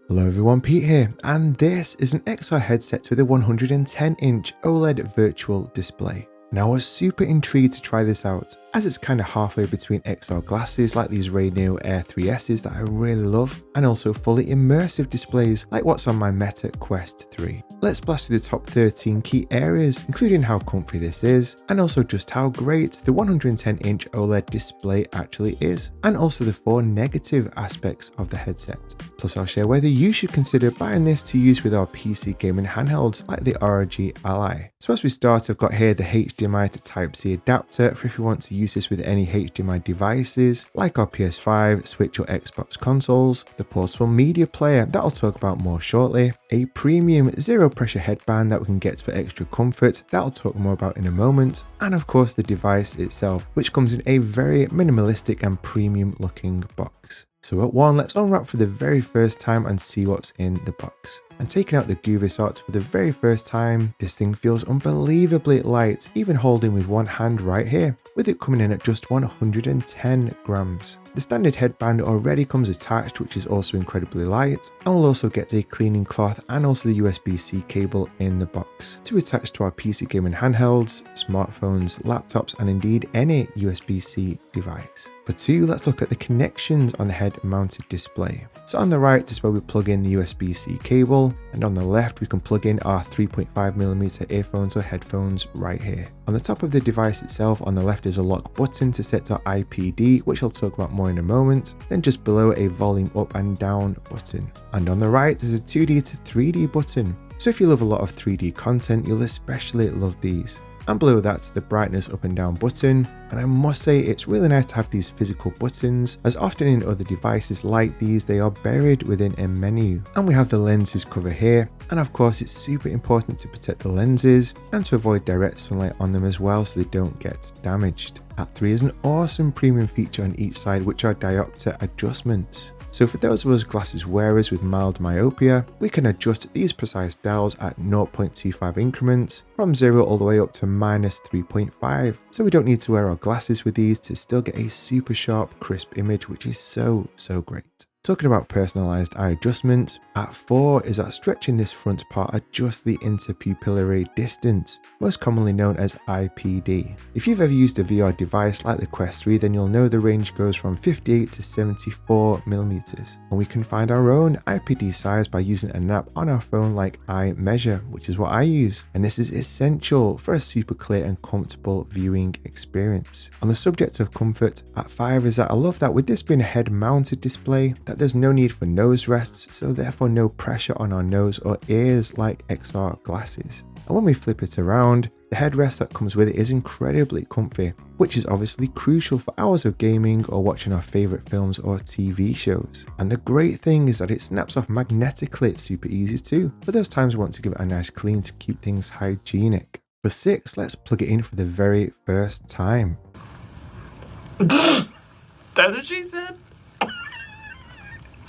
Hello everyone, Pete here, and this is an XR headset with a 110-inch OLED virtual display. Now I was super intrigued to try this out, as it's kind of halfway between XR glasses like these Rayneo Air 3S's that I really love, and also fully immersive displays like what's on my Meta Quest 3. Let's blast through the top 13 key areas, including how comfy this is, and also just how great the 110-inch OLED display actually is, and also the 4 negative aspects of the headset. Plus I'll share whether you should consider buying this to use with our PC gaming handhelds like the ROG Ally. So as we start, I've got here the HDMI to Type-C adapter for if you want to use this with any HDMI devices like our PS5, Switch or Xbox consoles, the portable media player that I'll talk about more shortly, a premium zero pressure headband that we can get for extra comfort that I'll talk more about in a moment, and of course the device itself, which comes in a very minimalistic and premium looking box. So at 1, let's unwrap for the very first time and see what's in the box. And taking out the Goovis Art for the very first time, this thing feels unbelievably light, even holding with one hand right here, with it coming in at just 110 grams. The standard headband already comes attached, which is also incredibly light, and we'll also get a cleaning cloth and also the USB-C cable in the box to attach to our PC gaming handhelds, smartphones, laptops, and indeed any USB-C device. For 2, let's look at the connections on the head-mounted display. So on the right is where we plug in the USB-C cable, and on the left we can plug in our 3.5mm earphones or headphones right here. On the top of the device itself, on the left is a lock button to set our IPD, which I'll talk about more in a moment, then just below a volume up and down button. And on the right is a 2D to 3D button. So if you love a lot of 3D content, you'll especially love these. And below that's the brightness up and down button, and I must say it's really nice to have these physical buttons, as often in other devices like these they are buried within a menu. And we have the lenses cover here, and of course it's super important to protect the lenses and to avoid direct sunlight on them as well so they don't get damaged. At 3 is an awesome premium feature on each side, which are Diopter Adjustments. So for those of us glasses wearers with mild myopia, we can adjust these precise dials at 0.25 increments from 0 all the way up to -3.5. So we don't need to wear our glasses with these to still get a super sharp, crisp image, which is so great. Talking about personalized eye adjustment, at 4 is that stretching this front part adjusts the interpupillary distance, most commonly known as IPD. If you've ever used a VR device like the Quest 3, then you'll know the range goes from 58 to 74mm. And we can find our own IPD size by using an app on our phone like iMeasure, which is what I use. And this is essential for a super clear and comfortable viewing experience. On the subject of comfort, at 5 is that I love that with this being a head-mounted display, that there's no need for nose rests, so therefore no pressure on our nose or ears like XR glasses. And when we flip it around, the headrest that comes with it is incredibly comfy, which is obviously crucial for hours of gaming or watching our favourite films or TV shows. And the great thing is that it snaps off magnetically, it's super easy too, for those times we want to give it a nice clean to keep things hygienic. For 6, let's plug it in for the very first time. That's what she said?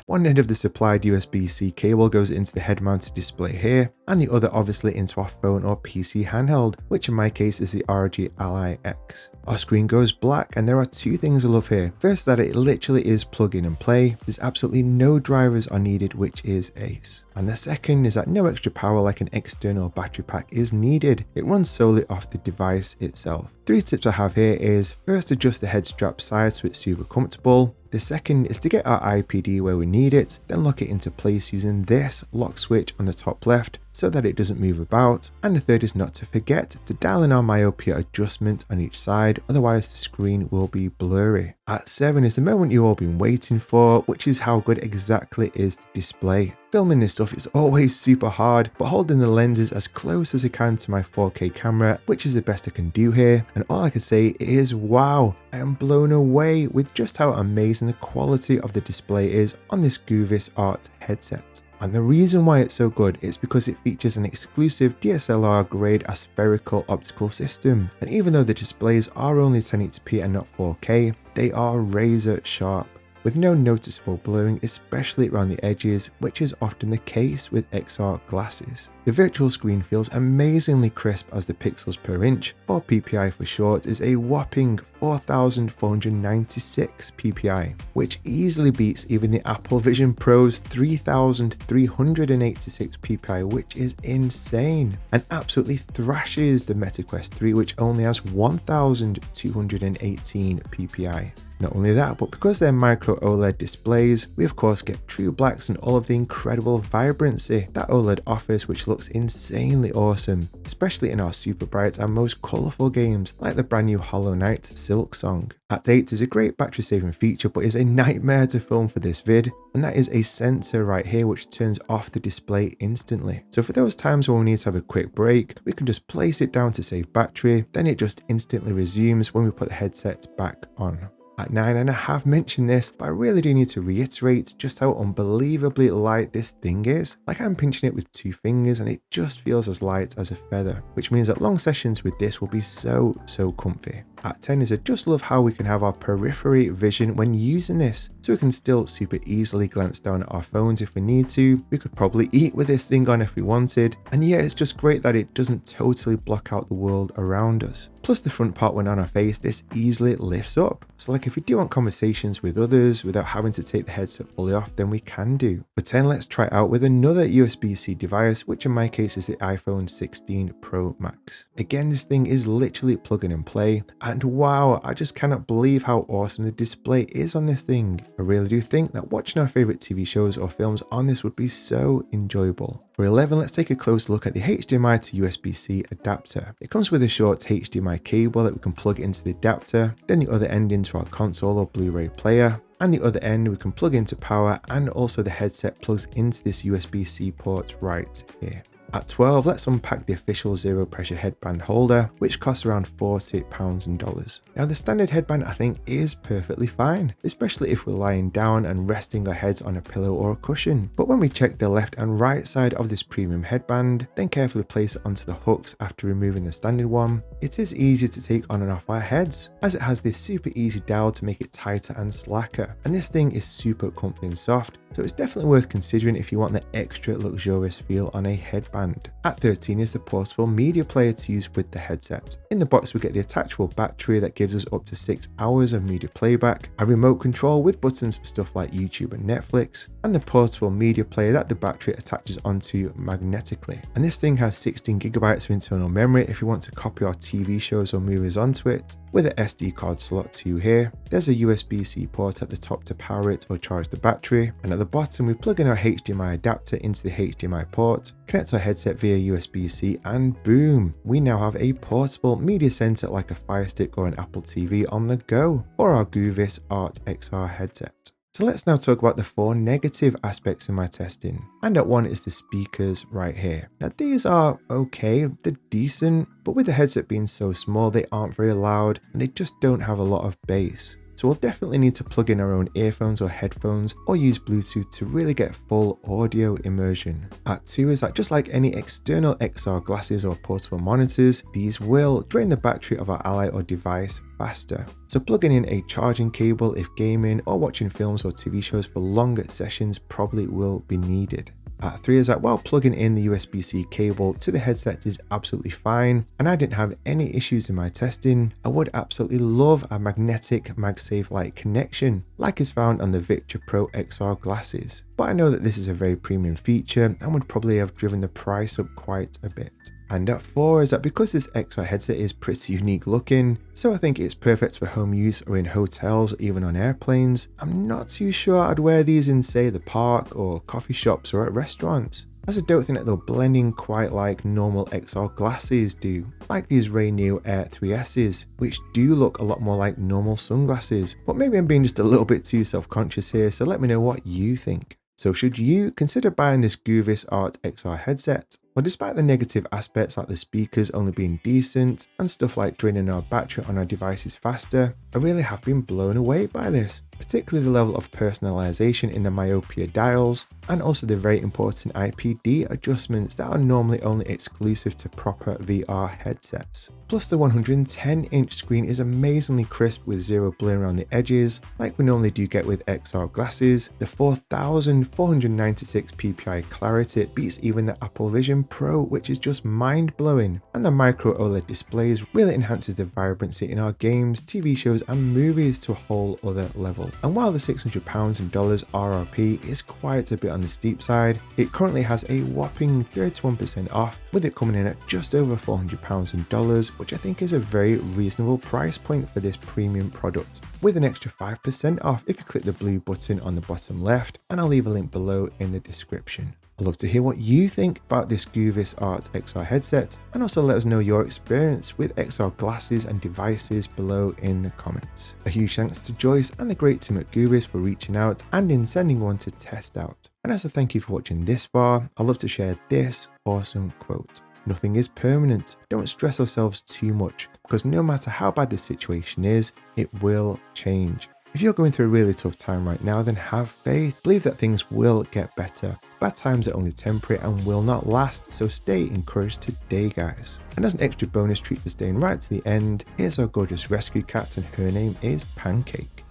One end of the supplied USB-C cable goes into the head-mounted display here, and the other obviously into our phone or PC handheld, which in my case is the ROG Ally X. Our screen goes black, and there are 2 things I love here. First, that it literally is plug in and play. There's absolutely no drivers are needed, which is ace. And the second is that no extra power like an external battery pack is needed. It runs solely off the device itself. 3 tips I have here is, first, adjust the head strap side so it's super comfortable. The second is to get our IPD where we need it, then lock it into place using this lock switch on the top left so that it doesn't move about. And the third is not to forget to dial in our myopia adjustment on each side, otherwise the screen will be blurry. At 7 is the moment you've all been waiting for, which is how good exactly is the display. Filming this stuff is always super hard, but holding the lenses as close as I can to my 4K camera, which is the best I can do here, and all I can say is wow, I am blown away with just how amazing the quality of the display is on this Goovis Art headset. And the reason why it's so good is because it features an exclusive DSLR grade aspherical optical system, and even though the displays are only 1080p and not 4K, they are razor sharp. with no noticeable blurring, especially around the edges, which is often the case with XR glasses. The virtual screen feels amazingly crisp as the pixels per inch, or PPI for short, is a whopping 4,496 PPI, which easily beats even the Apple Vision Pro's 3,386 PPI, which is insane, and absolutely thrashes the Meta Quest 3, which only has 1,218 PPI. Not only that, but because they're micro OLED displays, we of course get true blacks and all of the incredible vibrancy that OLED offers, which looks insanely awesome, especially in our super bright and most colourful games like the brand new Hollow Knight Silksong. At 8 is a great battery saving feature, but is a nightmare to film for this vid, and that is a sensor right here which turns off the display instantly. So for those times when we need to have a quick break, we can just place it down to save battery, then it just instantly resumes when we put the headset back on. At 9, and I have mentioned this, but I really do need to reiterate just how unbelievably light this thing is. Like, I'm pinching it with 2 fingers and it just feels as light as a feather, which means that long sessions with this will be so comfy. At 10 is I just love how we can have our periphery vision when using this, so we can still super easily glance down at our phones if we need to. We could probably eat with this thing on if we wanted, and yeah, it's just great that it doesn't totally block out the world around us. Plus the front part when on our face, this easily lifts up. So like if we do want conversations with others without having to take the headset fully off, then we can do. For 10, let's try it out with another USB-C device, which in my case is the iPhone 16 Pro Max. Again, this thing is literally plug in and play, and wow, I just cannot believe how awesome the display is on this thing. I really do think that watching our favorite TV shows or films on this would be so enjoyable. For 11, let's take a close look at the HDMI to USB-C adapter. It comes with a short HDMI cable that we can plug into the adapter, then the other end into our console or Blu-ray player, and the other end we can plug into power, and also the headset plugs into this USB-C port right here. At 12, let's unpack the official zero pressure headband holder, which costs around £40 in dollars. Now the standard headband I think is perfectly fine, especially if we're lying down and resting our heads on a pillow or a cushion. But when we check the left and right side of this premium headband, then carefully place it onto the hooks after removing the standard one, it is easier to take on and off our heads, as it has this super easy dial to make it tighter and slacker. And this thing is super comfy and soft, so it's definitely worth considering if you want the extra luxurious feel on a headband. At 13 is the portable media player to use with the headset. In the box we get the attachable battery that gives us up to 6 hours of media playback, a remote control with buttons for stuff like YouTube and Netflix, and the portable media player that the battery attaches onto magnetically. And this thing has 16GB of internal memory if you want to copy our TV shows or movies onto it, with an SD card slot too here. There's a USB-C port at the top to power it or charge the battery, and at the bottom we plug in our HDMI adapter into the HDMI port, connect our headset via USB-C, and boom, we now have a portable media center like a Fire Stick or an Apple TV on the go for our Goovis Art XR headset. So let's now talk about the 4 negative aspects in my testing. And at 1 is the speakers right here. Now these are okay, they're decent, but with the headset being so small, they aren't very loud and they just don't have a lot of bass. So we'll definitely need to plug in our own earphones or headphones or use Bluetooth to really get full audio immersion. At 2 is that just like any external XR glasses or portable monitors, these will drain the battery of our Ally or device faster. So plugging in a charging cable if gaming or watching films or TV shows for longer sessions probably will be needed. At 3 is that while plugging in the USB-C cable to the headset is absolutely fine, and I didn't have any issues in my testing, I would absolutely love a magnetic MagSafe-like connection, like is found on the Victra Pro XR glasses. But I know that this is a very premium feature and would probably have driven the price up quite a bit. And at 4 is that because this XR headset is pretty unique looking, so I think it's perfect for home use or in hotels or even on airplanes, I'm not too sure I'd wear these in say the park or coffee shops or at restaurants, as I don't think that they'll blend in quite like normal XR glasses do, like these Rayneo Air 3S's, which do look a lot more like normal sunglasses. But maybe I'm being just a little bit too self-conscious here, so let me know what you think. So should you consider buying this Goovis Art XR headset? Well, despite the negative aspects like the speakers only being decent and stuff like draining our battery on our devices faster, I really have been blown away by this, particularly the level of personalization in the myopia dials and also the very important IPD adjustments that are normally only exclusive to proper VR headsets. Plus the 110-inch screen is amazingly crisp with zero blurring around the edges like we normally do get with XR glasses. The 4496 ppi clarity beats even the Apple Vision Pro, which is just mind-blowing, and the micro OLED displays really enhances the vibrancy in our games, TV shows and movies to a whole other level. And while the £600 in dollars RRP is quite a bit on the steep side, it currently has a whopping 31% off, with it coming in at just over £400 in dollars, which I think is a very reasonable price point for this premium product, with an extra 5% off if you click the blue button on the bottom left, and I'll leave a link below in the description. I'd love to hear what you think about this Goovis Art XR headset, and also let us know your experience with XR glasses and devices below in the comments. A huge thanks to Joyce and the great team at Goovis for reaching out and in sending one to test out. And as a thank you for watching this far, I'd love to share this awesome quote. Nothing is permanent. Don't stress ourselves too much, because no matter how bad the situation is, it will change. If you're going through a really tough time right now, then have faith. Believe that things will get better. Bad times are only temporary and will not last, so stay encouraged today, guys. And as an extra bonus treat for staying right to the end, here's our gorgeous rescue cat, and her name is Pancake.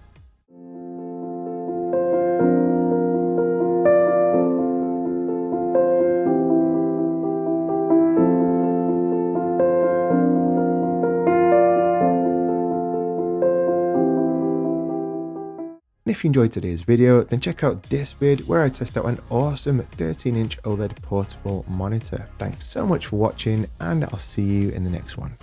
And if you enjoyed today's video, then check out this vid where I test out an awesome 13-inch OLED portable monitor. Thanks so much for watching, and I'll see you in the next one.